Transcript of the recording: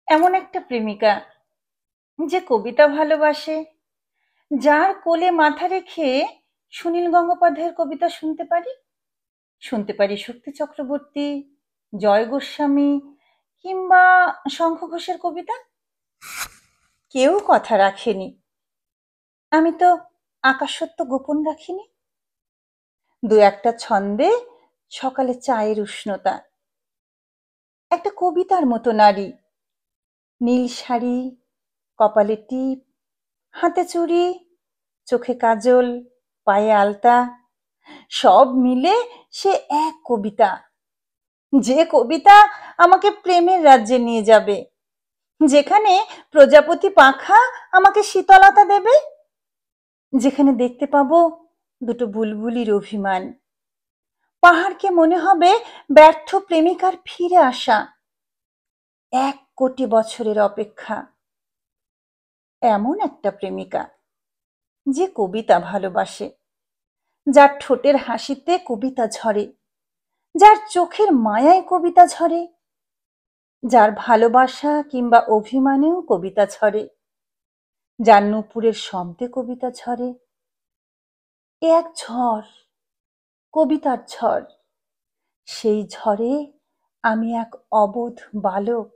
এমন একটা প্রেমিকা যে কবিতা ভালোবাসে, যার কোলে মাথা রেখে সুনীল গঙ্গোপাধ্যায়ের কবিতা শুনতে পারি শক্তি চক্রবর্তী, জয় গোস্বামী কিংবা শঙ্খ ঘোষের কবিতা। কেউ কথা রাখেনি, আমি তো আকাশত্ব গোপন রাখিনি। দু একটা ছন্দে সকালে চায়ের উষ্ণতা, একটা কবিতার মতো নারী, নীল শাড়ি, কপালে টিপ, হাতে চুড়ি, চোখে কাজল, পায়ে আলতা, সব মিলে সে এক কবিতা। যে কবিতা আমাকে প্রেমের রাজ্যে নিয়ে যাবে, যেখানে প্রজাপতি পাখা আমাকে শীতলতা দেবে, যেখানে দেখতে পাবো দুটো বুলবুলির অভিমান, পাহাড়কে মনে হবে ব্যর্থ প্রেমিকার ফিরে আসা, 1,000,000,000 বছরের অপেক্ষা। এমন একটা প্রেমিকা যে কবিতা ভালোবাসে, যার ঠোঁটের হাসিতে কবিতা ঝরে, যার চোখের মায়ায় কবিতা ঝরে, যার ভালোবাসা কিংবা অভিমানেও কবিতা ঝরে, যার নূপুরের শব্দে কবিতা ঝরে। এ এক ঝড়, কবিতার ঝড়। সেই ঝড়ে আমি এক অবোধ বালক।